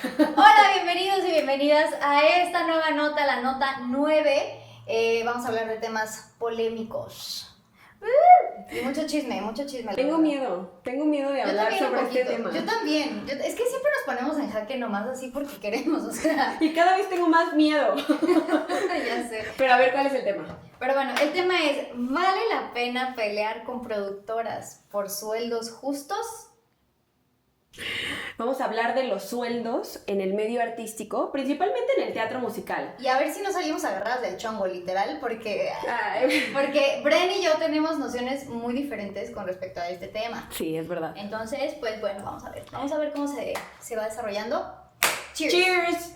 Hola, bienvenidos y bienvenidas a esta nueva nota, la nota 9. Vamos a hablar de temas polémicos. Y mucho chisme, mucho chisme. Tengo miedo de hablar sobre este tema. Yo también. Es que siempre nos ponemos en jaque nomás así porque queremos, o sea. Y cada vez tengo más miedo. Ya sé. Pero a ver, ¿cuál es el tema? Pero bueno, el tema es, ¿vale la pena pelear con productoras por sueldos justos? Vamos a hablar de los sueldos en el medio artístico, principalmente en el teatro musical. Y a ver si no salimos agarradas del chongo, literal, porque Ay. Bren y yo tenemos nociones muy diferentes con respecto a este tema. Sí, es verdad. Entonces, pues bueno, vamos a ver cómo se va desarrollando. Cheers. Cheers.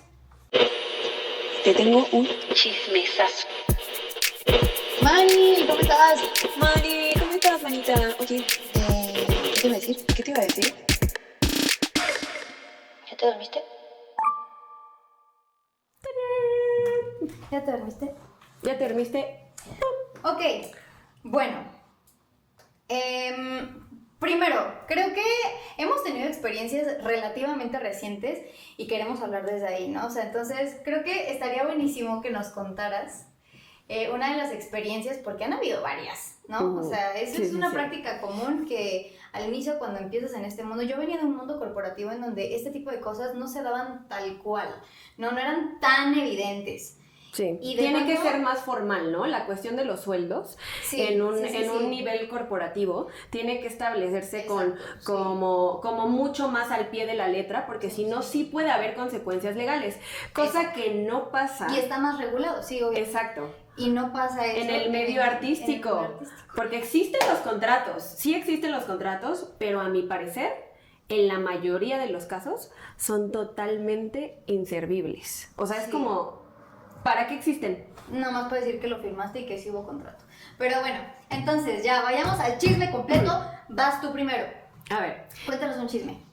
Te tengo un Chismesazo. Mani, ¿cómo estás? Mari, ¿cómo estás, manita? Oye, ¿Qué te iba a decir? ¿qué te iba a decir? ¿Ya te dormiste? ¿Ya te dormiste? ¿Ya te dormiste? Ok, bueno. Primero, creo que hemos tenido experiencias relativamente recientes y queremos hablar desde ahí, ¿no? O sea, entonces creo que estaría buenísimo que nos contaras una de las experiencias, porque han habido varias, ¿no? O sea, eso es una práctica común que al inicio cuando empiezas en este mundo, yo venía de un mundo corporativo en donde este tipo de cosas no se daban tal cual, no eran tan evidentes. Sí, Y tiene que ser más formal, ¿no? La cuestión de los sueldos en un nivel corporativo tiene que establecerse como mucho más al pie de la letra, porque si no, sí puede haber consecuencias legales, cosa que no pasa. Y está más regulado, sí, obvio. Exacto. Y no pasa eso En el medio artístico, porque existen los contratos, sí existen los contratos, pero a mi parecer, en la mayoría de los casos, son totalmente inservibles. O sea, es como, ¿para qué existen? Nada más puedo decir que lo firmaste y que sí hubo contrato. Pero bueno, entonces ya vayamos al chisme completo. Vas tú primero. A ver. Cuéntanos un chisme.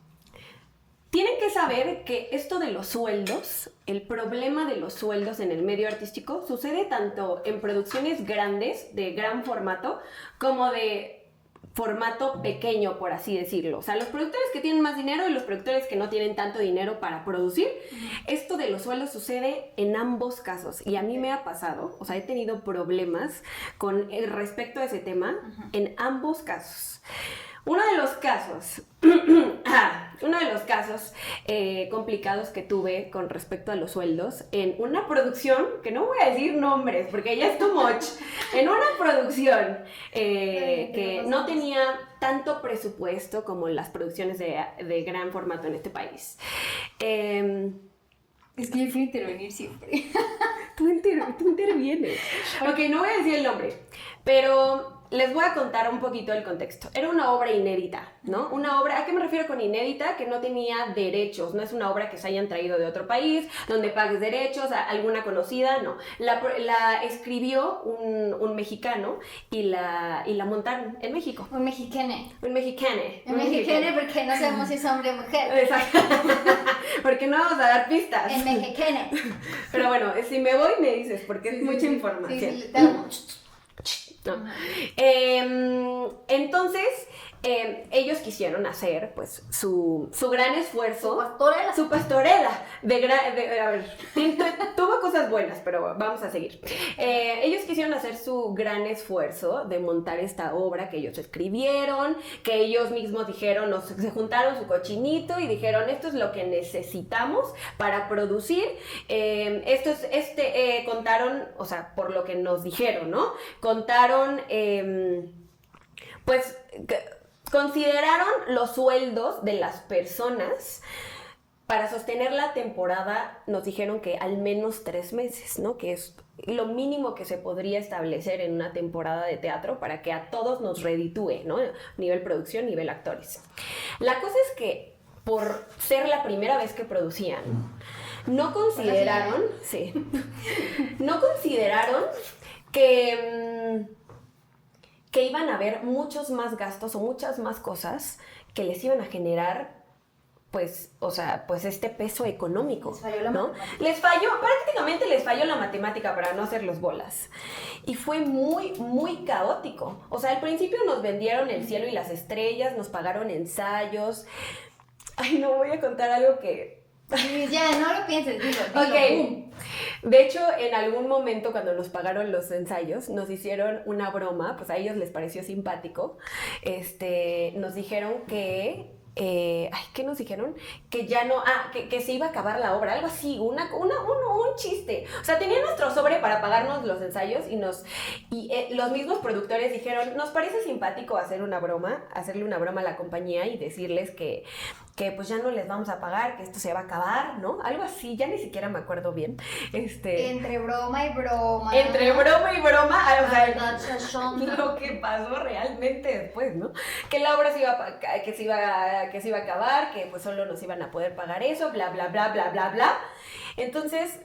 Tienen que saber que esto de los sueldos, el problema de los sueldos en el medio artístico, sucede tanto en producciones grandes, de gran formato, como de formato pequeño, por así decirlo. O sea, los productores que tienen más dinero y los productores que no tienen tanto dinero para producir. Esto de los sueldos sucede en ambos casos. Y a mí me ha pasado, o sea, he tenido problemas con respecto a ese tema en ambos casos. Uno de los casos complicados que tuve con respecto a los sueldos en una producción, que no voy a decir nombres porque ya es too much, en una producción que no tenía tanto presupuesto como las producciones de gran formato en este país. Es que yo quiero intervenir siempre. Tú intervienes. Ok, no voy a decir el nombre, pero les voy a contar un poquito el contexto. Era una obra inédita, ¿no? Una obra, ¿a qué me refiero con inédita? Que no tenía derechos, no es una obra que se hayan traído de otro país, donde pagues derechos, a alguna conocida, no. La escribió un mexicano y la montaron en México. Un mexicane. Un mexicane. Un mexicane porque no sabemos si es hombre o mujer. Exacto. Porque no vamos a dar pistas. En mexicane. Pero bueno, si me voy me dices, porque es mucha información. Sí, te amo. No. Entonces, ellos quisieron hacer pues su gran esfuerzo. Su pastorela. A ver, tuvo cosas buenas, pero vamos a seguir. Ellos quisieron hacer su gran esfuerzo de montar esta obra que ellos escribieron, que ellos mismos dijeron, se juntaron su cochinito y dijeron, esto es lo que necesitamos para producir. Contaron, o sea, por lo que nos dijeron, ¿no? Contaron, pues, consideraron los sueldos de las personas. Para sostener la temporada nos dijeron que al menos 3 meses, ¿no? Que es lo mínimo que se podría establecer en una temporada de teatro para que a todos nos reditúe, ¿no? Nivel producción, nivel actores. La cosa es que por ser la primera vez que producían, no consideraron que iban a haber muchos más gastos o muchas más cosas que les iban a generar pues, o sea, pues este peso económico, les falló la ¿no? Prácticamente les falló la matemática para no hacer los bolas. Y fue muy, muy caótico. O sea, al principio nos vendieron el cielo y las estrellas, nos pagaron ensayos. Ay, no, voy a contar algo que Sí, ya, no lo pienses, dilo, Ok. pum. De hecho, en algún momento cuando nos pagaron los ensayos, nos hicieron una broma, pues a ellos les pareció simpático. Nos dijeron que... ¿qué nos dijeron? Que ya no, que se iba a acabar la obra, algo así, un chiste. O sea, tenían nuestro sobre para pagarnos los ensayos y los mismos productores dijeron, nos parece simpático hacerle una broma a la compañía y decirles que pues ya no les vamos a pagar, que esto se va a acabar, ¿no? Algo así, ya ni siquiera me acuerdo bien. Entre broma y broma. Entre broma y broma, o Verdad, sea, lo que pasó realmente después, ¿no? Que la obra se iba a acabar, que pues solo nos iban a poder pagar eso, bla, bla, bla, bla, bla, bla. Entonces,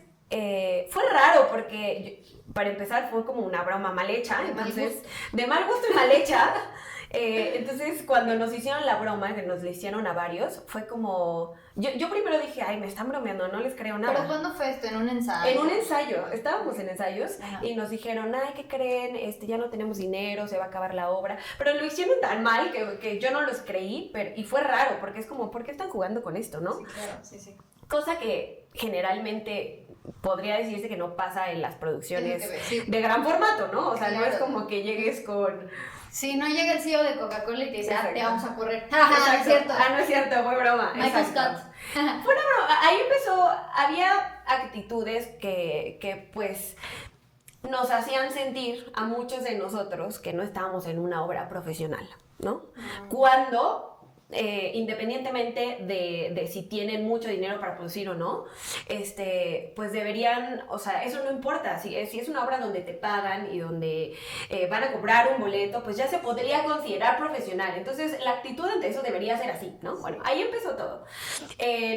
fue raro porque, para empezar, fue como una broma mal hecha, de mal gusto y mal hecha. Entonces, cuando nos hicieron la broma, que nos la hicieron a varios, fue como... Yo primero dije, ay, me están bromeando, no les creo nada. ¿Pero cuándo fue esto? ¿En un ensayo? En un ensayo, estábamos en ensayos. Ajá. Y nos dijeron, ay, ¿qué creen? Ya no tenemos dinero, se va a acabar la obra. Pero lo hicieron tan mal que yo no los creí, y fue raro, porque es como, ¿por qué están jugando con esto, no? Sí, claro, sí. Cosa que generalmente podría decirse que no pasa en las producciones Sí. de gran formato, ¿no? O sea, Claro. no es como que llegues con... Sí, no llega el CEO de Coca-Cola y te dice, Exacto. te vamos a correr. Exacto. Es cierto. No es cierto, fue broma. Michael Exacto. Scott. Fue una broma. Ahí empezó, había actitudes que pues nos hacían sentir a muchos de nosotros que no estábamos en una obra profesional, ¿no? Cuando... independientemente de si tienen mucho dinero para producir o no, pues deberían, o sea, eso no importa, si es una obra donde te pagan y donde van a cobrar un boleto, pues ya se podría considerar profesional. Entonces la actitud ante eso debería ser así, ¿no? Bueno, ahí empezó todo.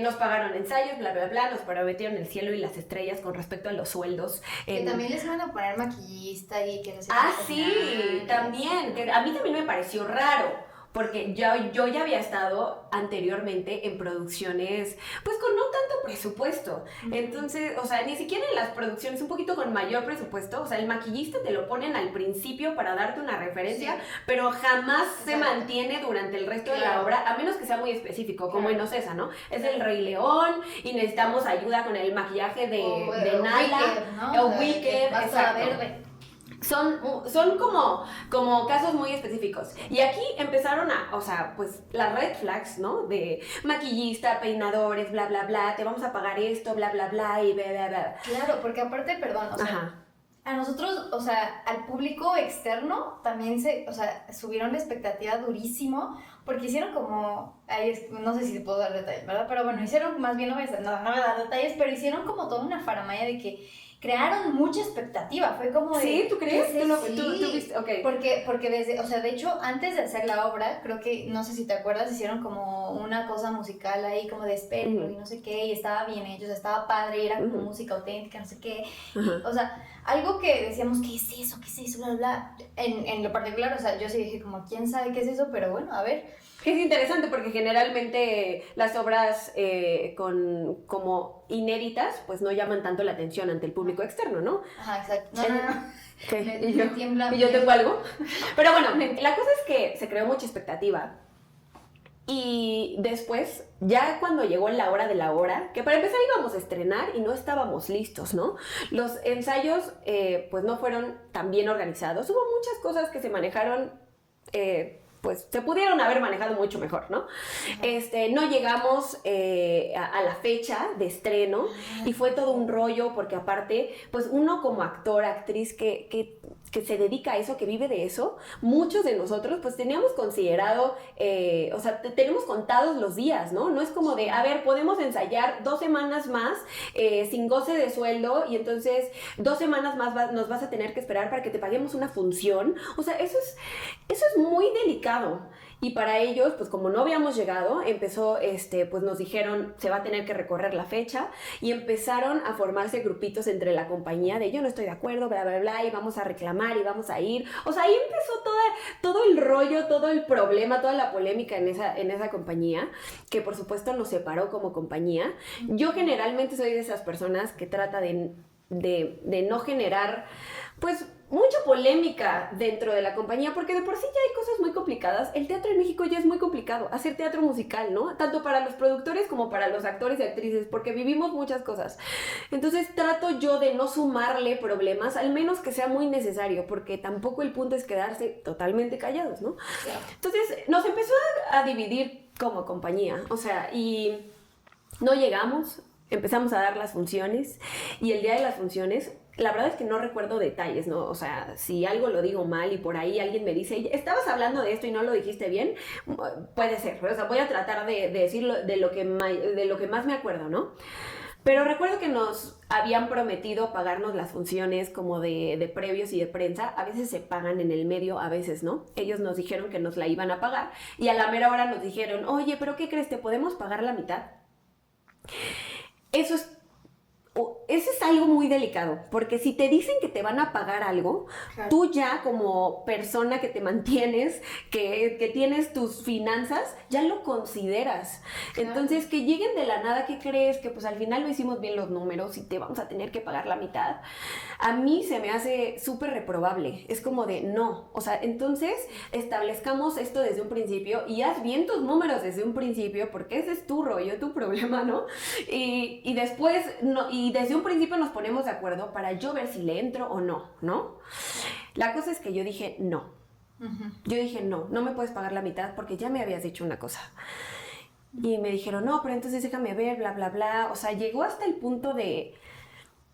Nos pagaron ensayos, bla, bla, bla, nos prometieron el cielo y las estrellas con respecto a los sueldos. Que también les van a poner maquillista y que no sé qué. Sí, también, que a mí también me pareció raro. Porque yo ya había estado anteriormente en producciones, pues con no tanto presupuesto. Entonces, o sea, ni siquiera en las producciones un poquito con mayor presupuesto. O sea, el maquillista te lo ponen al principio para darte una referencia, sí, pero jamás se mantiene durante el resto de la obra, a menos que sea muy específico, como en Ocesa, ¿no? Es el Rey León y necesitamos ayuda con el maquillaje de Nala. Wicked, ¿no? O Wicked, exacto. Verde. Son como casos muy específicos. Y aquí empezaron o sea, pues las red flags, ¿no? De maquillista, peinadores, bla, bla, bla, te vamos a pagar esto, bla, bla, bla, y bla, bla, bla. Claro, porque aparte, perdón, o sea, ajá, a nosotros, o sea, al público externo también subieron la expectativa durísimo, porque hicieron como, no sé si te puedo dar detalles, ¿verdad? Pero bueno, hicieron, más bien no voy a dar detalles, pero hicieron como toda una faramaya de que crearon mucha expectativa, fue como de... ¿Sí? ¿Tú crees? Sí, ¿Tú viste? Ok. Porque desde, o sea, de hecho, antes de hacer la obra, creo que, no sé si te acuerdas, hicieron como una cosa musical ahí, como de espectro y no sé qué, y estaba bien hecho, o sea, estaba padre, y era como música auténtica, no sé qué, y, o sea, algo que decíamos, ¿qué es eso? Bla, bla, bla, en lo particular, o sea, yo sí dije como, ¿quién sabe qué es eso? Pero bueno, a ver... Es interesante porque generalmente las obras como inéditas pues no llaman tanto la atención ante el público externo, ¿no? Ajá, exacto. No. ¿Qué? Me tiembla. ¿Y yo tengo algo? Pero bueno, la cosa es que se creó mucha expectativa. Y después, ya cuando llegó la hora de la hora, que para empezar íbamos a estrenar y no estábamos listos, ¿no? Los ensayos pues no fueron tan bien organizados. Hubo muchas cosas que se manejaron... pues se pudieron haber manejado mucho mejor, ¿no? No llegamos a la fecha de estreno y fue todo un rollo porque aparte, pues uno como actor, actriz que se dedica a eso, que vive de eso, muchos de nosotros pues teníamos considerado, o sea, tenemos contados los días, ¿no? No es como de, a ver, podemos ensayar 2 semanas más sin goce de sueldo y entonces 2 semanas más nos vas a tener que esperar para que te paguemos una función. O sea, eso es muy delicado. Y para ellos, pues como no habíamos llegado, empezó, pues nos dijeron, se va a tener que recorrer la fecha y empezaron a formarse grupitos entre la compañía de yo no estoy de acuerdo, bla, bla, bla, y vamos a reclamar y vamos a ir. O sea, ahí empezó todo el rollo, todo el problema, toda la polémica en esa compañía, que por supuesto nos separó como compañía. Yo generalmente soy de esas personas que trata de no generar, pues, mucha polémica dentro de la compañía, porque de por sí ya hay cosas muy complicadas. El teatro en México ya es muy complicado, hacer teatro musical, ¿no? Tanto para los productores como para los actores y actrices, porque vivimos muchas cosas. Entonces trato yo de no sumarle problemas, al menos que sea muy necesario, porque tampoco el punto es quedarse totalmente callados, ¿no? Entonces nos empezó a dividir como compañía, o sea, y no llegamos, empezamos a dar las funciones, y el día de las funciones, la verdad es que no recuerdo detalles, ¿no? O sea, si algo lo digo mal y por ahí alguien me dice, estabas hablando de esto y no lo dijiste bien, puede ser, o sea, voy a tratar de decirlo de lo que más me acuerdo, ¿no? Pero recuerdo que nos habían prometido pagarnos las funciones como de previos y de prensa. A veces se pagan en el medio, a veces no. Ellos nos dijeron que nos la iban a pagar y a la mera hora nos dijeron, oye, ¿pero qué crees? ¿Te podemos pagar la mitad? Eso es algo muy delicado, porque si te dicen que te van a pagar algo, claro, tú ya como persona que te mantienes, que tienes tus finanzas, ya lo consideras. Claro. Entonces, que lleguen de la nada, ¿qué crees? Que pues al final lo hicimos bien los números y te vamos a tener que pagar la mitad. A mí se me hace súper reprobable. Es como de no. O sea, entonces establezcamos esto desde un principio y haz bien tus números desde un principio, porque ese es tu rollo, tu problema, ¿no? Y después, no, y desde un principio nos ponemos de acuerdo para yo ver si le entro o no, ¿no? La cosa es que yo dije no. Yo dije no me puedes pagar la mitad porque ya me habías dicho una cosa. Y me dijeron, no, pero entonces déjame ver, bla, bla, bla. O sea, llegó hasta el punto de...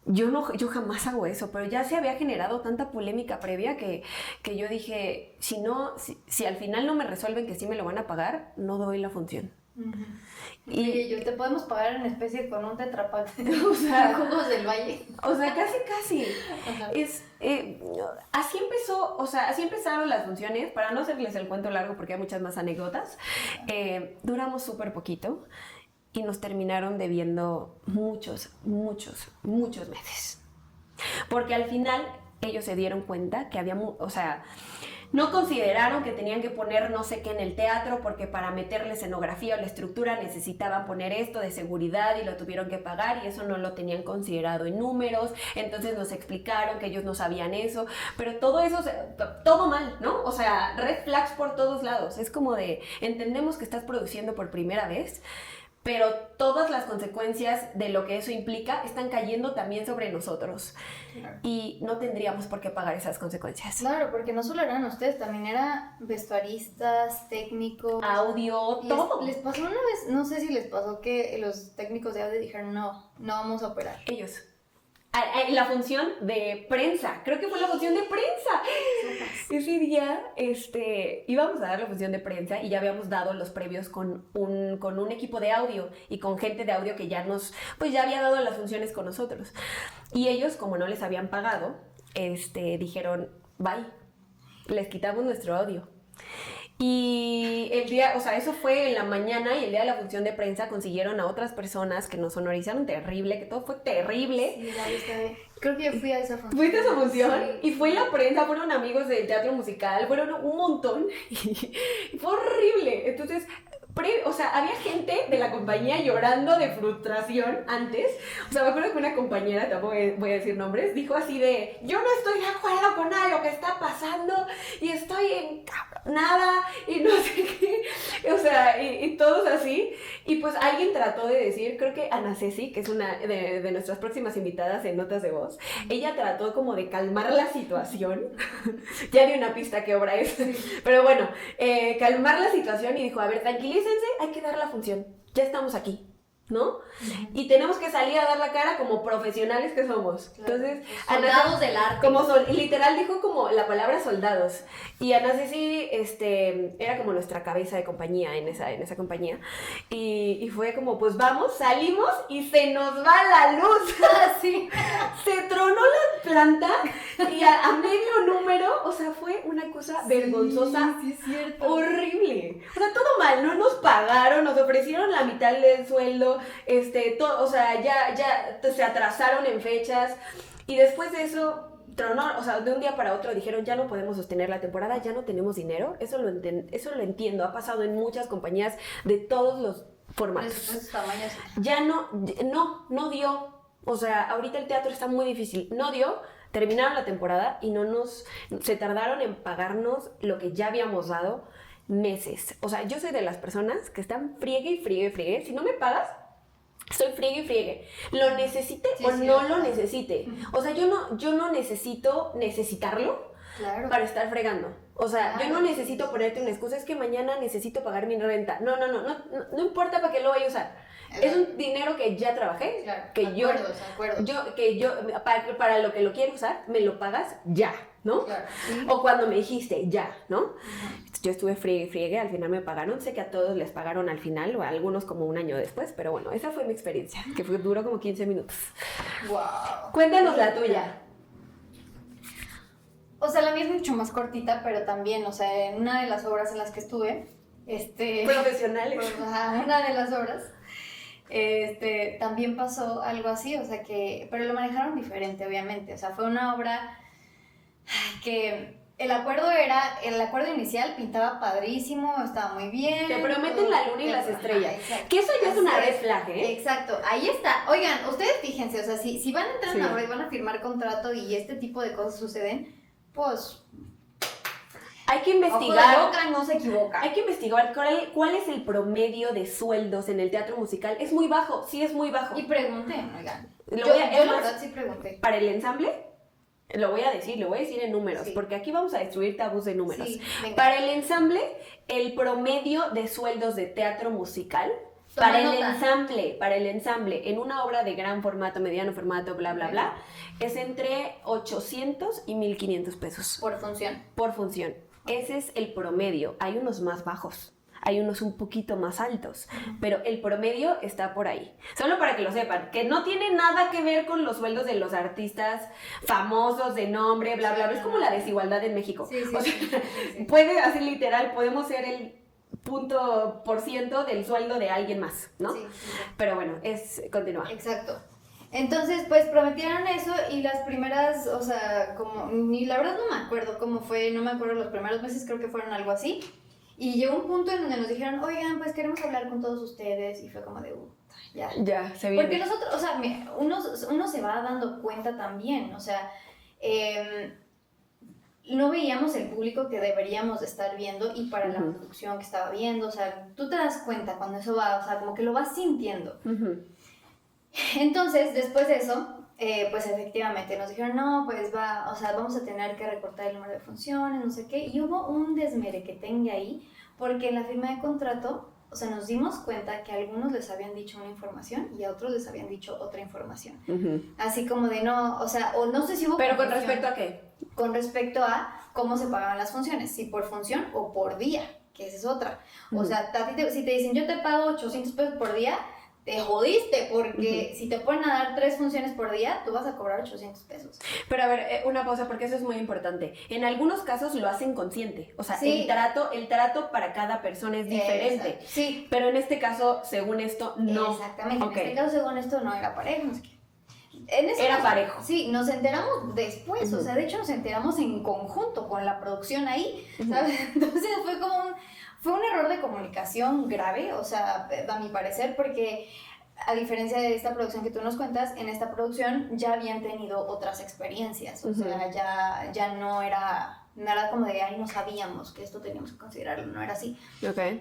Yo jamás hago eso, pero ya se había generado tanta polémica previa que yo dije, si al final no me resuelven que sí me lo van a pagar, no doy la función. Y yo te podemos pagar en especie con un tetrapack, o sea, jugos del valle. O sea, casi. Así empezaron las funciones. Para no hacerles el cuento largo porque hay muchas más anécdotas, duramos súper poquito y nos terminaron debiendo muchos meses. Porque al final ellos se dieron cuenta que había, no consideraron que tenían que poner no sé qué en el teatro porque para meterle escenografía o la estructura necesitaban poner esto de seguridad y lo tuvieron que pagar y eso no lo tenían considerado en números. Entonces nos explicaron que ellos no sabían eso, pero todo eso, todo mal, ¿no? O sea, red flags por todos lados. Es como de, entendemos que estás produciendo por primera vez, pero todas las consecuencias de lo que eso implica están cayendo también sobre nosotros. Claro. Y no tendríamos por qué pagar esas consecuencias. Claro, porque no solo eran ustedes, también eran vestuaristas, técnicos, audio, todo. Les pasó una vez, no sé si les pasó que los técnicos de audio dijeron no vamos a operar. Ellos. La función de prensa, creo que fue la función de prensa. Ese día íbamos a dar la función de prensa y ya habíamos dado los previos con un equipo de audio y con gente de audio que ya había dado las funciones con nosotros. Y ellos, como no les habían pagado, dijeron, bye, les quitamos nuestro audio. Y el día, eso fue en la mañana y el día de la función de prensa consiguieron a otras personas que nos sonorizaron terrible, que todo fue terrible. Sí, la viste. Creo que yo fui a esa función. ¿Fuiste a esa función? Sí. Y fue la prensa, fueron amigos del teatro musical, fueron un montón y fue horrible. Entonces, había gente de la compañía llorando de frustración antes. O sea, me acuerdo que una compañera, tampoco voy a decir nombres, dijo así de, yo no estoy de acuerdo con algo que está pasando y estoy encabronada y no sé qué. O sea, y todos así. Y pues alguien trató de decir, creo que Ana Ceci, que es una de nuestras próximas invitadas en Notas de Voz, ella trató como de calmar la situación. Ya di una pista qué obra es. Pero bueno, calmar la situación y dijo, a ver, tranquilícense, hay que dar la función, ya estamos aquí, ¿no? Y tenemos que salir a dar la cara como profesionales que somos. Claro. Entonces, soldados del arte. Literal dijo como la palabra soldados. Y Ana Ceci era como nuestra cabeza de compañía en esa compañía. Y fue como, pues vamos, salimos y se nos va la luz. Sí. Se tronó la planta y a medio número, fue una cosa vergonzosa, sí, es cierto. Horrible. Todo mal, no nos pagaron, nos ofrecieron la mitad del sueldo, ya se atrasaron en fechas y después de eso tronó, de un día para otro dijeron ya no podemos sostener la temporada, ya no tenemos dinero. Eso lo entiendo, ha pasado en muchas compañías de todos los formatos. Ya no dio. Ahorita el teatro está muy difícil, no dio. Terminaron la temporada y se tardaron en pagarnos lo que ya habíamos dado meses. O sea, yo soy de las personas que están friegue y friegue y friegue. Si no me pagas, soy friegue y friegue. Lo necesite no lo necesite. O sea, yo no necesito necesitarlo para estar fregando. O sea, yo no necesito ponerte una excusa, es que mañana necesito pagar mi renta. No importa para qué lo vaya a usar. Es un dinero que ya trabajé, que para lo que lo quiero usar, me lo pagas ya, ¿no? Claro, sí. O cuando me dijiste ya, ¿no? Yo estuve friegue, al final me pagaron. Sé que a todos les pagaron al final, o a algunos como un año después, pero bueno, esa fue mi experiencia, que duró como 15 minutos. Wow. Cuéntanos la tuya. O sea, la mía es mucho más cortita, pero también, o sea, en una de las obras en las que estuve, profesionales. Pues, una de las obras, también pasó algo así, o sea pero lo manejaron diferente, obviamente. O sea, fue una obra que el acuerdo inicial pintaba padrísimo, estaba muy bien. Te prometen la luna y las estrellas. Que eso ya es una red flag, ¿eh? Exacto, ahí está. Oigan, ustedes fíjense, o sea, si van a entrar en una obra y van a firmar contrato y este tipo de cosas suceden, pues hay que investigar. Ojo de boca no se equivoca. Hay que investigar cuál es el promedio de sueldos en el teatro musical. Es muy bajo, sí es muy bajo. Y pregunten, oigan. Yo la verdad sí pregunté. Para el ensamble, lo voy a decir en números, porque aquí vamos a destruir tabús de números. Sí, para el ensamble, el promedio de sueldos de teatro musical, para el ensamble, en una obra de gran formato, mediano formato, bla, bla, bla, es entre 800 y 1,500 pesos. Por función. Por función. Ese es el promedio. Hay unos más bajos, hay unos un poquito más altos, pero el promedio está por ahí. Solo para que lo sepan, que no tiene nada que ver con los sueldos de los artistas famosos de nombre, bla, bla, bla. Es como la desigualdad en México. Sí. Puede, así literal, podemos ser el 0.% del sueldo de alguien más, ¿no? Sí. Pero bueno, continúa. Exacto. Entonces, pues prometieron eso y las primeras, o sea, ni la verdad no me acuerdo cómo fue, no me acuerdo los primeros meses, creo que fueron algo así. Y llegó un punto en donde nos dijeron, oigan, pues queremos hablar con todos ustedes. Y fue como de, ya. Ya, se viene. Porque nosotros, o sea, uno se va dando cuenta también, o sea, no veíamos el público que deberíamos de estar viendo y para la producción que estaba viendo, o sea, tú te das cuenta cuando eso va, o sea, como que lo vas sintiendo. Entonces, después de eso, pues efectivamente nos dijeron, no, pues vamos a tener que recortar el número de funciones, no sé qué, y hubo un desmerequetengue ahí, porque en la firma de contrato, o sea, nos dimos cuenta que a algunos les habían dicho una información y a otros les habían dicho otra información. Así como de no, o sea, o no sé si hubo... ¿Pero con respecto a qué? Con respecto a cómo se pagaban las funciones, si por función o por día, que esa es otra. O sea, si te dicen, yo te pago 800 pesos por día, te jodiste, porque si te ponen a dar 3 funciones por día, tú vas a cobrar 800 pesos. Pero a ver, una pausa, porque eso es muy importante. En algunos casos lo hacen consciente, o sea, el trato para cada persona es diferente. Exacto. Sí. Pero en este caso, según esto, no. Exactamente, en este caso, según esto, no era parejo, no sé qué. Era parejo. Sí, nos enteramos después, o sea, de hecho nos enteramos en conjunto con la producción ahí, ¿sabes? Entonces fue un error de comunicación grave, o sea, a mi parecer, porque a diferencia de esta producción que tú nos cuentas, en esta producción ya habían tenido otras experiencias, o sea, ya no era como de, no sabíamos que esto teníamos que considerarlo, no era así. Okay.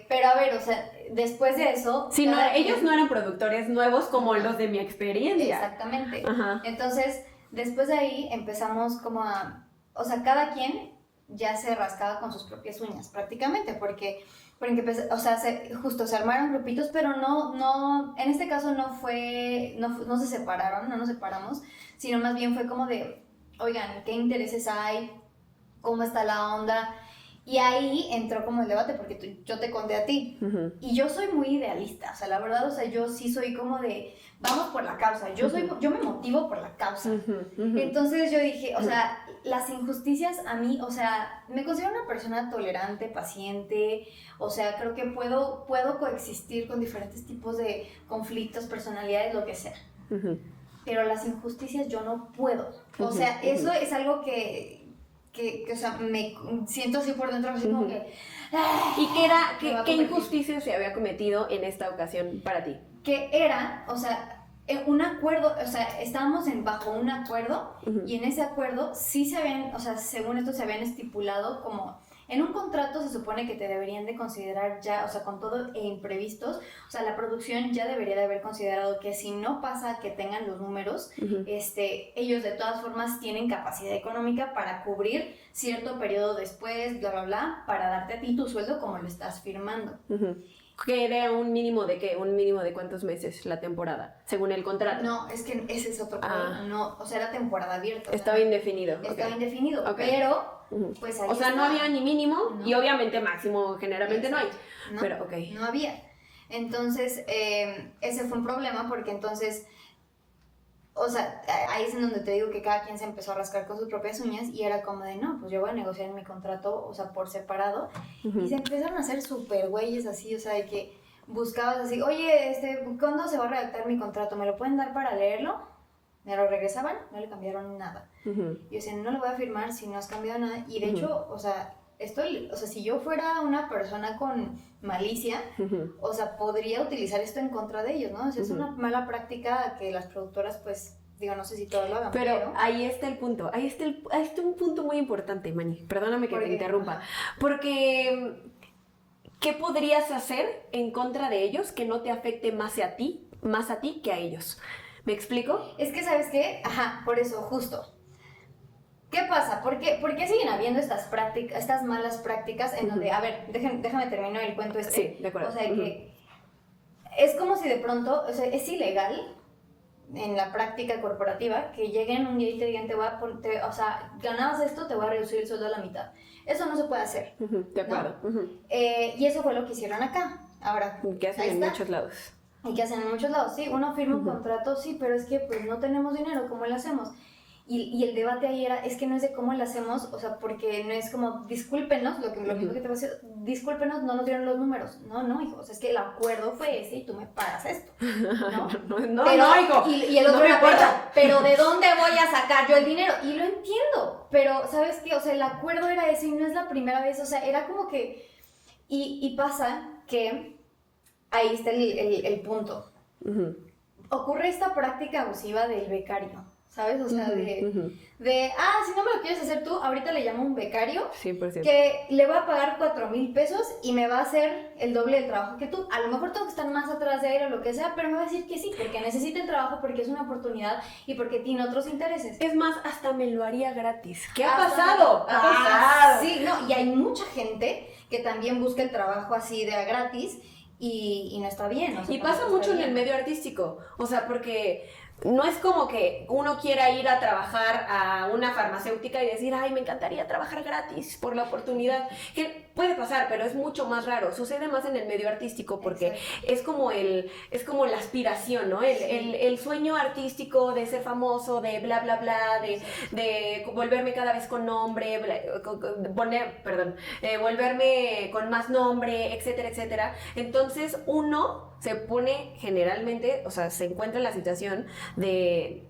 Pero a ver, o sea, después de eso... Sí, ellos no eran productores nuevos como los de mi experiencia. Exactamente. Entonces, después de ahí empezamos como o sea, cada quien ya se rascaba con sus propias uñas, prácticamente, porque o sea, justo se armaron grupitos, pero no, en este caso no se separaron, no nos separamos, sino más bien fue como de, oigan, ¿qué intereses hay? ¿Cómo está la onda? Y ahí entró como el debate, porque yo te conté a ti, y yo soy muy idealista, o sea, la verdad, o sea, yo sí soy como de, vamos por la causa, yo me motivo por la causa. Entonces yo dije, o sea, las injusticias a mí, o sea, me considero una persona tolerante, paciente, o sea, creo que puedo coexistir con diferentes tipos de conflictos, personalidades, lo que sea. Pero las injusticias yo no puedo. O sea, eso es algo que o sea, me siento así por dentro, así como que... ¿Y qué injusticia se había cometido en esta ocasión para ti? Que era, o sea, un acuerdo, o sea, estábamos bajo un acuerdo y en ese acuerdo sí se habían, o sea, según esto se habían estipulado como, en un contrato se supone que te deberían de considerar ya, o sea, con todo e imprevistos, o sea, la producción ya debería de haber considerado que si no pasa que tengan los números, ellos de todas formas tienen capacidad económica para cubrir cierto periodo después, bla, bla, bla, para darte a ti tu sueldo como lo estás firmando. Que era un mínimo de qué, un mínimo de cuántos meses la temporada, según el contrato. No, es que ese es otro problema, no, o sea, era temporada abierta. Estaba indefinido. Estaba indefinido, pero pues ahí o sea, está. no había ni mínimo y obviamente máximo generalmente no hay. No, pero no había. Entonces, ese fue un problema porque entonces, o sea, ahí es en donde te digo que cada quien se empezó a rascar con sus propias uñas y era como de, no, pues yo voy a negociar mi contrato, o sea, por separado. Y se empezaron a hacer súper güeyes así, o sea, de que buscabas así, oye, ¿cuándo se va a redactar mi contrato? ¿Me lo pueden dar para leerlo? Me lo regresaban, no le cambiaron nada. Y yo decía, no lo voy a firmar si no has cambiado nada. Y de hecho, o sea, si yo fuera una persona con malicia, o sea, podría utilizar esto en contra de ellos, ¿no? O sea, es una mala práctica que las productoras, pues, digo, no sé si todos lo hagan, pero ahí está el punto, ahí está un punto muy importante, Mani, perdóname que te interrumpa, porque ¿qué podrías hacer en contra de ellos que no te afecte más a ti que a ellos? ¿Me explico? Es que, ¿sabes qué? Ajá, por eso, justo. ¿Qué pasa? ¿Por qué siguen habiendo estas malas prácticas en donde, a ver, déjame terminar el cuento Sí, de acuerdo. O sea, que es como si de pronto, o sea, es ilegal en la práctica corporativa que lleguen un día y te digan, o sea, ganabas esto, te voy a reducir el sueldo a la mitad. Eso no se puede hacer. De acuerdo. ¿No? Y eso fue lo que hicieron acá. Ahora, que hacen en muchos lados. Y que hacen en muchos lados, sí, uno firma un contrato, sí, pero es que pues no tenemos dinero, ¿cómo lo hacemos? Y el debate ahí era, es que no es de cómo lo hacemos, o sea, porque no es como, discúlpenos, lo mismo que te voy a decir, discúlpenos, no nos dieron los números. No, hijo, o sea, es que el acuerdo fue ese y tú me pagas esto, ¿no? no, hijo. Y el otro era, pero ¿de dónde voy a sacar yo el dinero? Y lo entiendo, pero ¿sabes qué? O sea, el acuerdo era ese y no es la primera vez, o sea, era como que, y pasa que ahí está el punto. Ocurre esta práctica abusiva del becario, ¿sabes? O sea, si no me lo quieres hacer tú, ahorita le llamo un becario 100%. que le va a pagar 4,000 pesos y me va a hacer el doble del trabajo que tú. A lo mejor tengo que estar más atrás de él o lo que sea, pero me va a decir que sí, porque necesita el trabajo, porque es una oportunidad y porque tiene otros intereses. Es más, hasta me lo haría gratis. ¿Qué ha pasado? Ha pasado. Sí, no, y hay mucha gente que también busca el trabajo así de a gratis y no está bien. O sea, y pasa mucho en el medio artístico, o sea, porque no es como que uno quiera ir a trabajar a una farmacéutica y decir, ay, me encantaría trabajar gratis por la oportunidad, que puede pasar, pero es mucho más raro, sucede más en el medio artístico porque es como la aspiración, ¿no? El sueño artístico de ser famoso, de bla, bla, bla, de volverme cada vez con nombre, volverme con más nombre, etcétera, etcétera. Entonces uno se pone generalmente, o sea, se encuentra en la situación de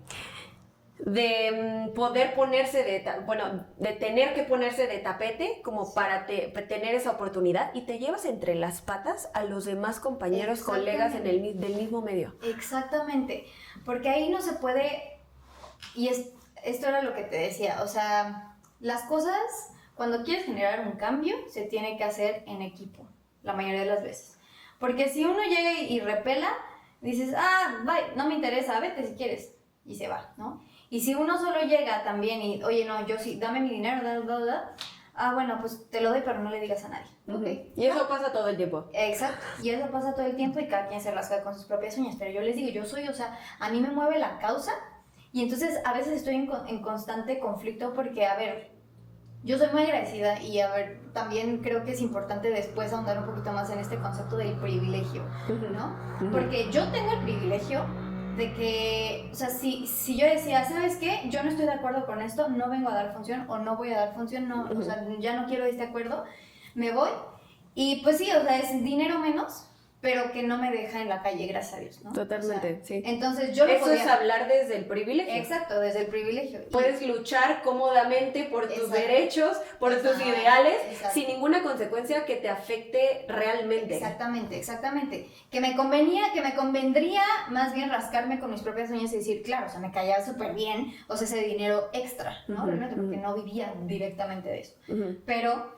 poder ponerse de tener que ponerse de tapete como para tener esa oportunidad y te llevas entre las patas a los demás compañeros, colegas del mismo medio. Exactamente, porque ahí no se puede, y esto era lo que te decía, o sea, las cosas, cuando quieres generar un cambio, se tiene que hacer en equipo, la mayoría de las veces. Porque si uno llega y repela, dices, bye, no me interesa, vete si quieres, y se va, ¿no? Y si uno solo llega también y, oye, no, yo sí, dame mi dinero, bueno, pues te lo doy, pero no le digas a nadie. Okay. Y eso pasa todo el tiempo. Exacto, y eso pasa todo el tiempo y cada quien se rasca con sus propias uñas. Pero yo les digo, o sea, a mí me mueve la causa y entonces a veces estoy en constante conflicto porque, a ver, yo soy muy agradecida y, a ver, también creo que es importante después ahondar un poquito más en este concepto del privilegio, ¿no? Porque yo tengo el privilegio de que, o sea, si yo decía, ¿sabes qué? Yo no estoy de acuerdo con esto, no vengo a dar función o no voy a dar función, no, o sea, ya no quiero este acuerdo, me voy y pues sí, o sea, es dinero menos, pero que no me deja en la calle, gracias a Dios, ¿no? Totalmente, o sea, sí. Entonces yo lo Eso podía... es hablar desde el privilegio. Exacto, desde el privilegio. Puedes luchar cómodamente por tus Exacto. derechos, por tus ideales, Exacto. sin ninguna consecuencia que te afecte realmente. Exactamente. Que me convendría más bien rascarme con mis propias uñas y decir, claro, o sea, me caía súper bien, o sea, ese dinero extra, ¿no? Realmente porque no vivía directamente de eso. Pero,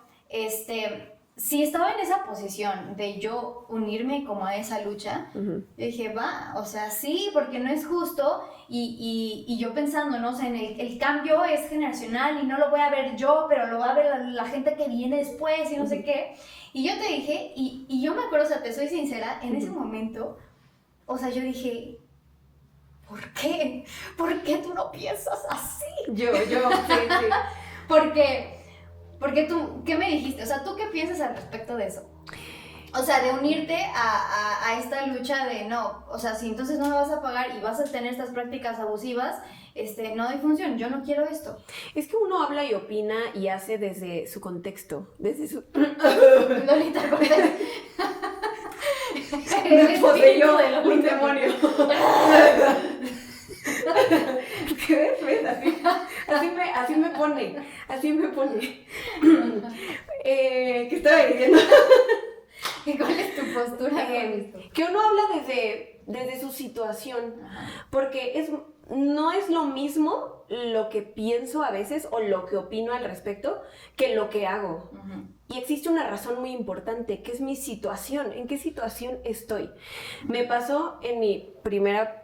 si estaba en esa posición de yo unirme como a esa lucha, yo dije, va, o sea, sí, porque no es justo, y yo pensando, ¿no? O sea, en el cambio es generacional y no lo voy a ver yo, pero lo va a ver la gente que viene después y no sé qué. Y yo te dije, y yo me acuerdo, o sea, te soy sincera, en ese momento, o sea, yo dije, ¿por qué? ¿Por qué tú no piensas así? Yo, sí. Porque tú, ¿qué me dijiste? O sea, ¿tú qué piensas al respecto de eso? O sea, de unirte a esta lucha de no, o sea, si entonces no me vas a pagar y vas a tener estas prácticas abusivas, no hay función, yo no quiero esto. Es que uno habla y opina y hace desde su contexto, desde su... Lolita Cortés. Me poseyó un demonio. ¿Qué ves? Así me pone. ¿Qué estaba diciendo? ¿Cuál es tu postura con esto? Que uno habla desde su situación, porque no es lo mismo lo que pienso a veces o lo que opino al respecto que lo que hago. Y existe una razón muy importante, que es mi situación. ¿En qué situación estoy? Me pasó en mi primera...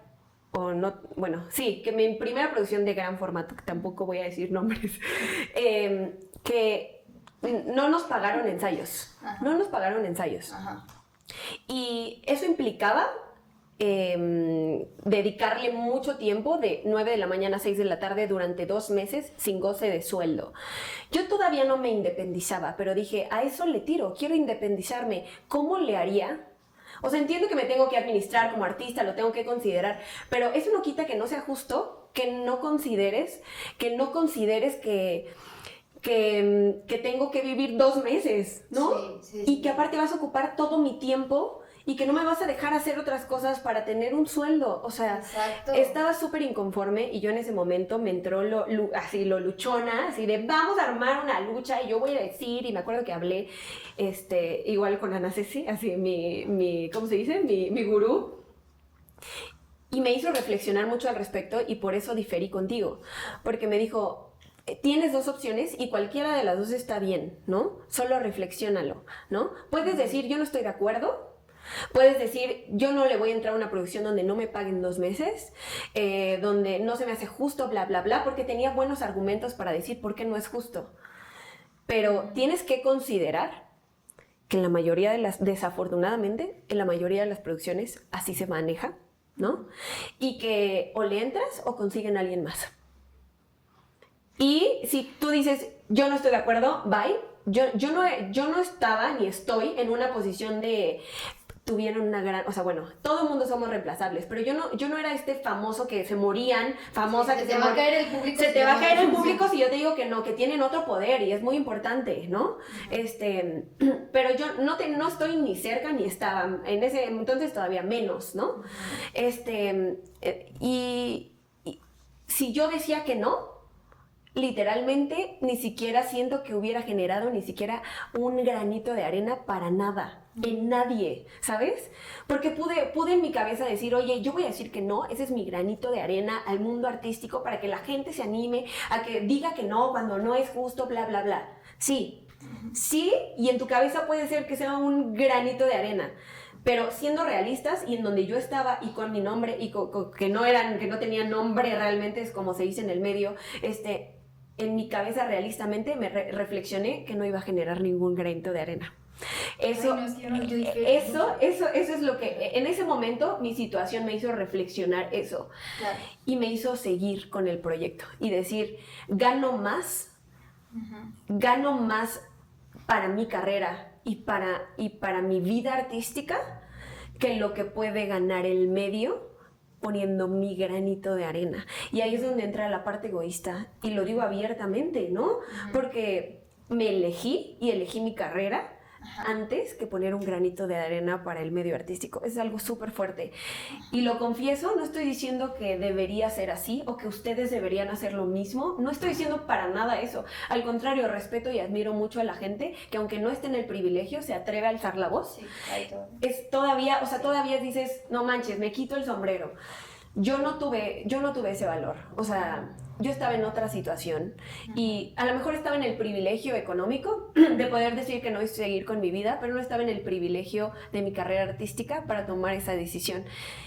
que mi primera producción de gran formato, que tampoco voy a decir nombres, que no nos pagaron ensayos. Y eso implicaba dedicarle mucho tiempo, de 9 de la mañana a 6 de la tarde durante 2 meses sin goce de sueldo. Yo todavía no me independizaba, pero dije, a eso le tiro, quiero independizarme. ¿Cómo le haría? O sea, entiendo que me tengo que administrar como artista, lo tengo que considerar, pero eso no quita que no sea justo, que no consideres que tengo que vivir 2 meses, ¿no? Sí. Y que aparte vas a ocupar todo mi tiempo y que no me vas a dejar hacer otras cosas para tener un sueldo. O sea, Exacto. Estaba súper inconforme y yo en ese momento me entró lo luchona, así de vamos a armar una lucha y yo voy a decir, y me acuerdo que hablé igual con Ana Ceci, así mi ¿cómo se dice? Mi gurú. Y me hizo reflexionar mucho al respecto y por eso diferí contigo, porque me dijo, tienes 2 opciones y cualquiera de las 2 está bien, ¿no? Solo reflexiónalo, ¿no? Puedes decir, yo no estoy de acuerdo. Puedes decir, yo no le voy a entrar a una producción donde no me paguen 2 meses, donde no se me hace justo, bla, bla, bla, porque tenía buenos argumentos para decir por qué no es justo. Pero tienes que considerar que desafortunadamente, en la mayoría de las producciones así se maneja, ¿no? Y que o le entras o consiguen a alguien más. Y si tú dices, yo no estoy de acuerdo, bye. Yo no estaba ni estoy en una posición de tuvieron una gran, o sea, bueno, todo el mundo somos reemplazables, pero yo no era famoso que se morían, famosa Sí, que se te va a caer el público. Se te va a caer el público si yo te digo que no, que tienen otro poder y es muy importante, ¿no? Pero yo no estoy ni cerca ni estaba, en ese entonces todavía menos, ¿no? Y si yo decía que no, literalmente ni siquiera siento que hubiera generado ni siquiera un granito de arena para nada, en nadie, ¿sabes? Porque pude en mi cabeza decir, oye, yo voy a decir que no, ese es mi granito de arena al mundo artístico para que la gente se anime a que diga que no cuando no es justo, bla, bla, bla. Sí, y en tu cabeza puede ser que sea un granito de arena. Pero siendo realistas y en donde yo estaba y con mi nombre y que no tenían nombre realmente, es como se dice en el medio, en mi cabeza realistamente me reflexioné que no iba a generar ningún granito de arena. Eso es lo que en ese momento mi situación me hizo reflexionar eso. Claro. Y me hizo seguir con el proyecto y decir, gano más para mi carrera y para mi vida artística que lo que puede ganar el medio poniendo mi granito de arena. Y ahí es donde entra la parte egoísta, y lo digo abiertamente, ¿no? Porque me elegí y elegí mi carrera antes que poner un granito de arena para el medio artístico. Es algo súper fuerte. Y lo confieso, no estoy diciendo que debería ser así o que ustedes deberían hacer lo mismo. No estoy diciendo para nada eso. Al contrario, respeto y admiro mucho a la gente que aunque no esté en el privilegio, se atreve a alzar la voz. Sí, ahí todo. Es todavía, o sea, todavía dices, no manches, me quito el sombrero. Yo no tuve ese valor. O sea, yo estaba en otra situación y a lo mejor estaba en el privilegio económico de poder decir que no y seguir con mi vida, pero no estaba en el privilegio de mi carrera artística para tomar esa decisión.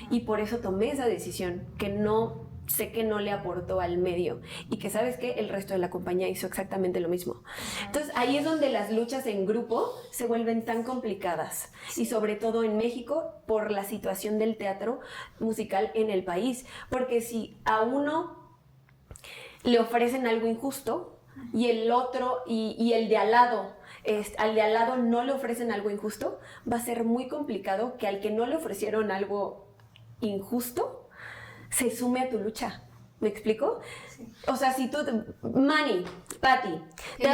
Y por eso tomé esa decisión, que no sé que no le aportó al medio y que, ¿sabes qué? El resto de la compañía hizo exactamente lo mismo. Entonces, ahí es donde las luchas en grupo se vuelven tan complicadas y sobre todo en México por la situación del teatro musical en el país, porque si a uno le ofrecen algo injusto y el otro y el de al lado al de al lado no le ofrecen algo injusto, va a ser muy complicado que al que no le ofrecieron algo injusto se sume a tu lucha. ¿Me explico? Sí. O sea, si tú, Manny, Patti, te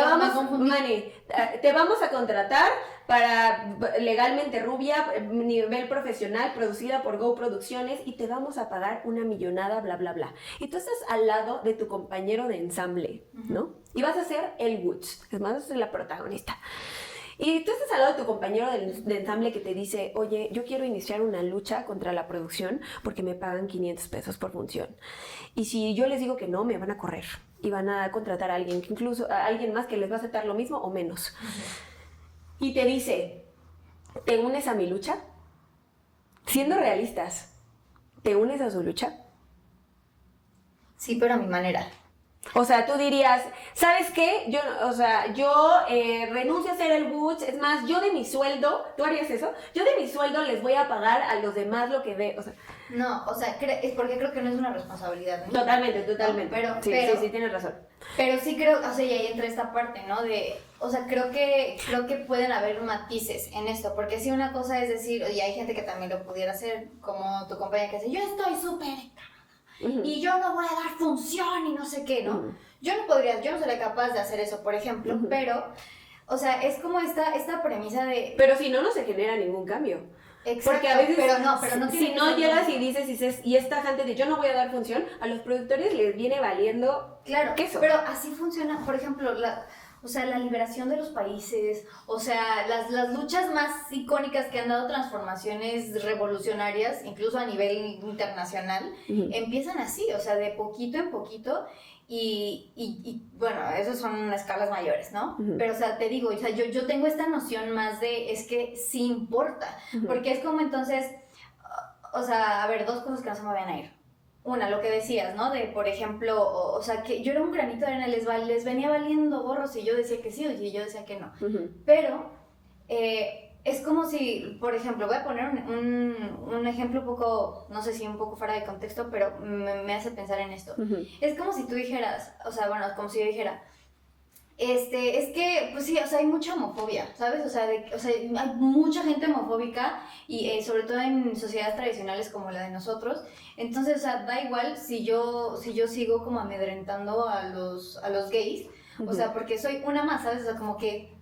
vamos a contratar para legalmente rubia, nivel profesional, producida por Go Producciones y te vamos a pagar una millonada, bla, bla, bla. Y tú estás al lado de tu compañero de ensamble, ¿no? Y vas a ser el Woods, es más, vas a ser la protagonista. Y tú estás al lado de tu compañero de ensamble que te dice, oye, yo quiero iniciar una lucha contra la producción porque me pagan 500 pesos por función. Y si yo les digo que no, me van a correr y van a contratar a alguien, incluso a alguien más que les va a aceptar lo mismo o menos. Y te dice, ¿te unes a mi lucha? Siendo realistas, ¿te unes a su lucha? Sí, pero a mi manera. O sea, tú dirías, ¿sabes qué? Yo renuncio a ser el Woods, es más, yo de mi sueldo, ¿tú harías eso? Yo de mi sueldo les voy a pagar a los demás lo que dé, o sea... No, o sea, es porque creo que no es una responsabilidad mía. Totalmente. No, sí, tienes razón. Pero sí creo, o sea, y ahí entra esta parte, ¿no? O sea, creo que pueden haber matices en esto, porque sí una cosa es decir, y hay gente que también lo pudiera hacer, como tu compañera que dice, yo estoy súper y yo no voy a dar función y no sé qué, ¿no? Yo no sería capaz de hacer eso, por ejemplo, pero, o sea, es como esta premisa de... Pero si no, no se genera ningún cambio. Exacto, porque a veces, pero no si no llegas y dices, y esta gente de yo no voy a dar función, a los productores les viene valiendo queso. Pero así funciona, por ejemplo, la liberación de los países, o sea, las luchas más icónicas que han dado transformaciones revolucionarias, incluso a nivel internacional, empiezan así, o sea, de poquito en poquito, y bueno, esos son escalas mayores, ¿no? Pero, o sea, te digo, o sea, yo tengo esta noción más de, es que sí importa, porque es como entonces, o sea, a ver, dos cosas que no se me van a ir. Una, lo que decías, ¿no? De, por ejemplo, o sea, que yo era un granito de arena, les venía valiendo gorros y yo decía que sí y yo decía que no. Pero es como si, por ejemplo, voy a poner un ejemplo un poco, no sé si un poco fuera de contexto, pero me hace pensar en esto. Es como si tú dijeras, o sea, bueno, como si yo dijera, es que, pues sí, o sea, hay mucha homofobia, ¿sabes? O sea, hay mucha gente homofóbica y sobre todo en sociedades tradicionales como la de nosotros. Entonces, o sea, da igual si yo sigo como amedrentando a los gays, o sea, porque soy una más, ¿sabes? O sea, como que,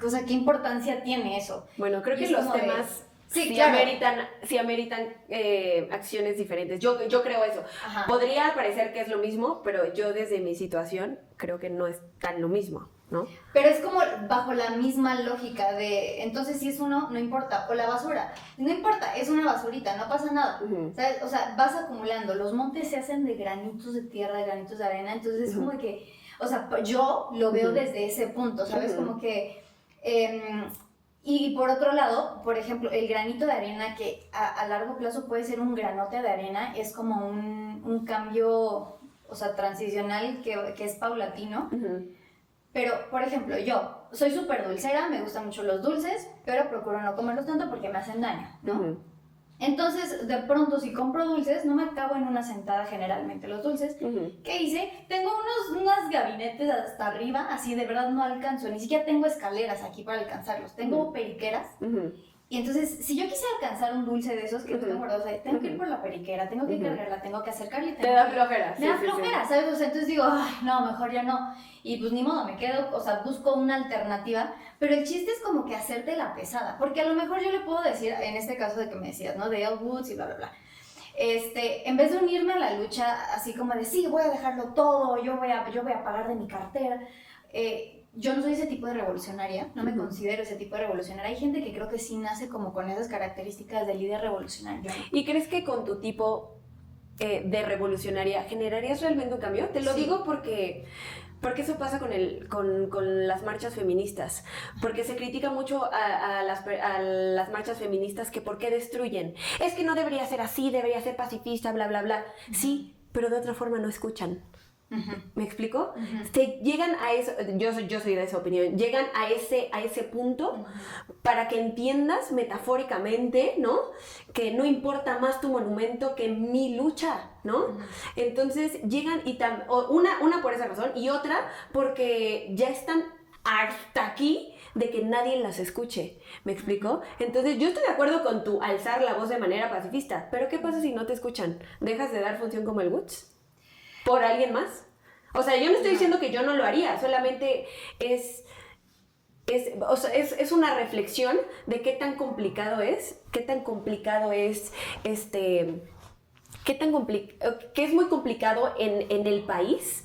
o sea, ¿qué importancia tiene eso? Bueno, creo que los temas... Sí, claro. ameritan acciones diferentes. Yo creo eso. Ajá. Podría parecer que es lo mismo, pero yo desde mi situación creo que no es tan lo mismo, ¿no? Pero es como bajo la misma lógica de, entonces si es uno, no importa, o la basura, no importa, es una basurita, no pasa nada, ¿sabes? O sea, vas acumulando, los montes se hacen de granitos de tierra, de granitos de arena, entonces es como que, o sea, yo lo veo desde ese punto, ¿sabes? Como que... y por otro lado, por ejemplo, el granito de arena que a largo plazo puede ser un granote de arena, es como un cambio, o sea, transicional que es paulatino. Pero, por ejemplo, yo soy súper dulcera, me gustan mucho los dulces, pero procuro no comerlos tanto porque me hacen daño, ¿no? Entonces, de pronto, si compro dulces, no me acabo en una sentada generalmente los dulces. ¿Qué hice? Tengo unos gabinetes hasta arriba, así de verdad no alcanzo, ni siquiera tengo escaleras aquí para alcanzarlos. Tengo periqueras Y entonces, si yo quisiera alcanzar un dulce de esos que tengo guardados ahí, tengo que ir por la periquera, tengo que cargarla, tengo que acercarle. Te da flojera. Me da flojera, ¿sabes? O sea, entonces digo, ay, no, mejor ya no. Y pues ni modo, me quedo, o sea, busco una alternativa. Pero el chiste es como que hacerte la pesada. Porque a lo mejor yo le puedo decir, en este caso de que me decías, ¿no? De Elle Woods y bla, bla, bla. En vez de unirme a la lucha, así como de, sí, voy a dejarlo todo, yo voy a pagar de mi cartera. Yo no soy ese tipo de revolucionaria, no me considero ese tipo de revolucionaria. Hay gente que creo que sí nace como con esas características de líder revolucionario. ¿Y crees que con tu tipo de revolucionaria generarías realmente un cambio? Te lo digo porque eso pasa con las marchas feministas. Porque se critica mucho a las marchas feministas que por qué destruyen. Es que no debería ser así, debería ser pacifista, bla, bla, bla. Sí, pero de otra forma no escuchan. ¿Me explico? Llegan a eso, yo soy de esa opinión, llegan a ese punto para que entiendas metafóricamente, ¿no? Que no importa más tu monumento que mi lucha, ¿no? Entonces llegan y una por esa razón y otra porque ya están hasta aquí de que nadie las escuche, ¿me explico? Entonces yo estoy de acuerdo con tu alzar la voz de manera pacifista, pero ¿qué pasa si no te escuchan? ¿Dejas de dar función como el Woods? ¿Por alguien más? O sea, yo no estoy diciendo que yo no lo haría, solamente es una reflexión de qué tan complicado es, que es muy complicado en el país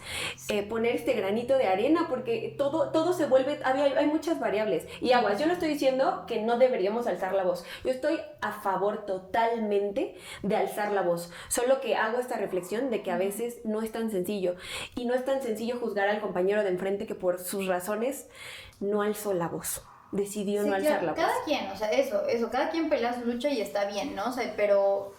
poner este granito de arena porque todo se vuelve, hay muchas variables. Y aguas, yo no estoy diciendo que no deberíamos alzar la voz, yo estoy a favor totalmente de alzar la voz, solo que hago esta reflexión de que a veces no es tan sencillo y no es tan sencillo juzgar al compañero de enfrente que por sus razones no alzó la voz. Decidió no alzar la voz. Cada quien, o sea, eso, cada quien pelea su lucha y está bien, ¿no? O sea, pero...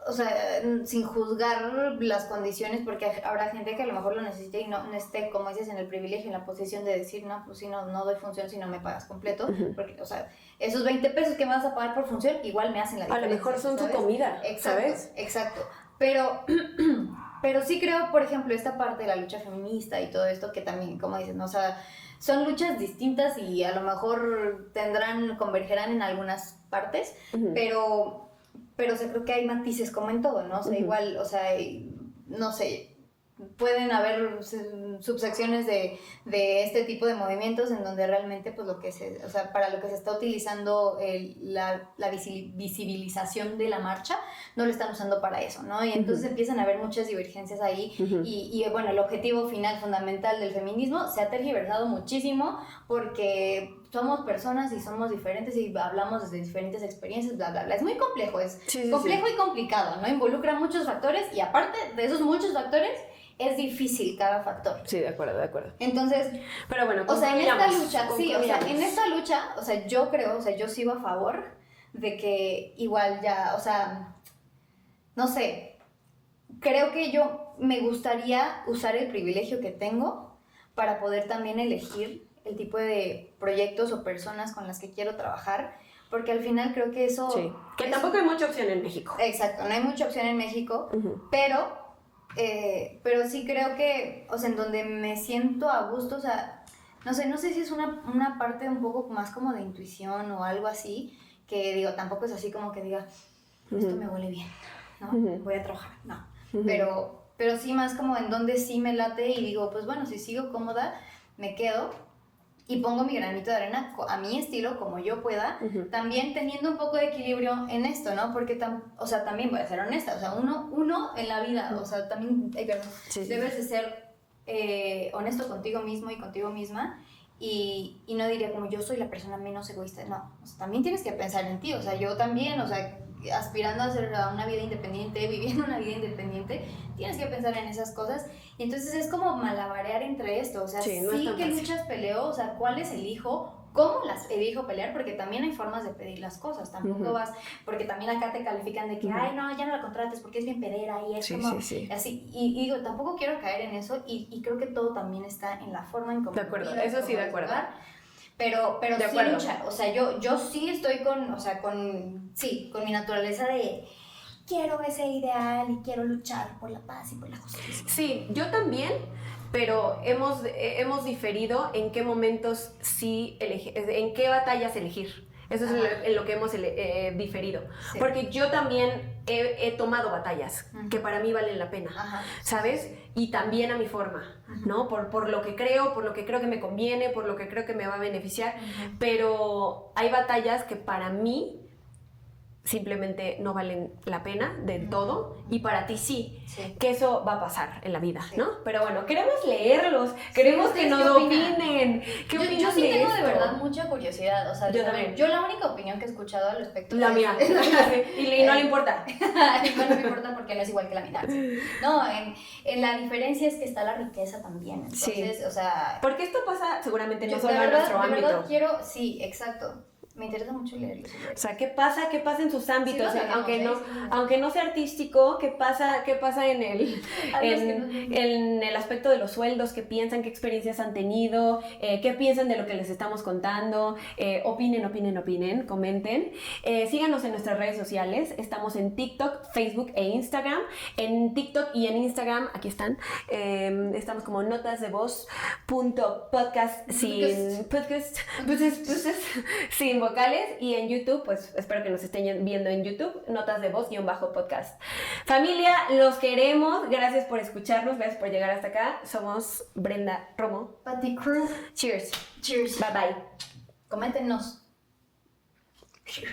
O sea, sin juzgar las condiciones, porque habrá gente que a lo mejor lo necesite y no esté, como dices, en el privilegio, en la posición de decir, no, pues si no doy función si no me pagas completo, porque, o sea, esos 20 pesos que me vas a pagar por función igual me hacen la diferencia. A lo mejor son ¿sabes? Tu comida, exacto, ¿sabes? Exacto, pero sí creo, por ejemplo, esta parte de la lucha feminista y todo esto que también, como dices, ¿no? O sea, son luchas distintas y a lo mejor convergerán en algunas partes, pero o sea, creo que hay matices como en todo, ¿no? O sea, igual, o sea, no sé, pueden haber subsecciones de este tipo de movimientos en donde realmente, pues, o sea, para lo que se está utilizando la visibilización de la marcha, no lo están usando para eso, ¿no? Y entonces empiezan a haber muchas divergencias ahí y, bueno, el objetivo final fundamental del feminismo se ha tergiversado muchísimo porque somos personas y somos diferentes y hablamos desde diferentes experiencias, bla, bla, bla. Es muy complejo, complejo y complicado, ¿no? Involucra muchos factores y aparte de esos muchos factores, es difícil cada factor. Sí, de acuerdo. Entonces, pero bueno, o sea, en esta lucha, o sea, yo creo, o sea, yo sigo a favor de que igual ya, o sea, no sé, creo que yo me gustaría usar el privilegio que tengo para poder también elegir el tipo de proyectos o personas con las que quiero trabajar, porque al final creo que eso... Sí, que tampoco hay mucha opción en México. Exacto, no hay mucha opción en México, pero sí creo que, o sea, en donde me siento a gusto, o sea, no sé si es una parte un poco más como de intuición o algo así, que digo, tampoco es así como que diga, esto me huele bien, ¿no? Voy a trabajar, no. Pero sí más como en donde sí me late y digo, pues bueno, si sigo cómoda, me quedo y pongo mi granito de arena a mi estilo, como yo pueda, también teniendo un poco de equilibrio en esto, ¿no? Porque, o sea, también voy a ser honesta, o sea, uno en la vida, o sea, también, debes de ser honesto contigo mismo y contigo misma, y no diría como yo soy la persona menos egoísta, no, o sea, también tienes que pensar en ti, o sea, yo también, o sea, aspirando a hacer una vida independiente, viviendo una vida independiente, tienes que pensar en esas cosas. Y entonces es como malabarear entre esto, o sea, sí que luchas, peleo, o sea, cuáles elijo, cómo las elijo pelear, porque también hay formas de pedir las cosas, tampoco vas, porque también acá te califican de que, ay, no, ya no la contrates porque es bien pedera y es como así, y digo, tampoco quiero caer en eso y creo que todo también está en la forma en cómo... De acuerdo, eso sí, de acuerdo. Pero sí luchar, o sea, yo sí estoy con mi naturaleza de quiero ese ideal y quiero luchar por la paz y por la justicia. Sí, yo también, pero hemos diferido en qué momentos en qué batallas elegir. Eso es en lo que hemos diferido. Sí. Porque yo también he tomado batallas que para mí valen la pena, ¿sabes? Y también a mi forma, ¿no? Por lo que creo que me conviene, por lo que creo que me va a beneficiar. Pero hay batallas que para mí simplemente no valen la pena del todo, y para ti sí, que eso va a pasar en la vida, ¿no? Pero bueno, queremos leerlos, queremos que nos opinen. ¿Qué opinan yo sí de tengo esto? de verdad mucha curiosidad, o sea, Yo también. yo la única opinión que he escuchado al respecto La mía, y no le importa. no me importa porque no es igual que la mitad. No, en la diferencia es que está la riqueza también, entonces, o sea... Porque esto pasa seguramente no yo, solo de en verdad, nuestro de ámbito. verdad quiero, sí, exacto. Me interesa mucho leerlos. O sea, ¿qué pasa en sus ámbitos? Sí, aunque no sea artístico, ¿qué pasa en el aspecto de los sueldos? ¿Qué piensan? ¿Qué experiencias han tenido? ¿Qué piensan de lo que les estamos contando? Opinen, comenten. Síganos en nuestras redes sociales. Estamos en TikTok, Facebook e Instagram. En TikTok y en Instagram, aquí están, estamos como notasdevoz.podcast sin vocales, y en YouTube, pues espero que nos estén viendo en YouTube, Notas de Voz-podcast. Familia, los queremos, gracias por escucharnos, gracias por llegar hasta acá. Somos Brenda Romo, Pati Cruz. Cheers. Cheers. Bye bye. Coméntenos.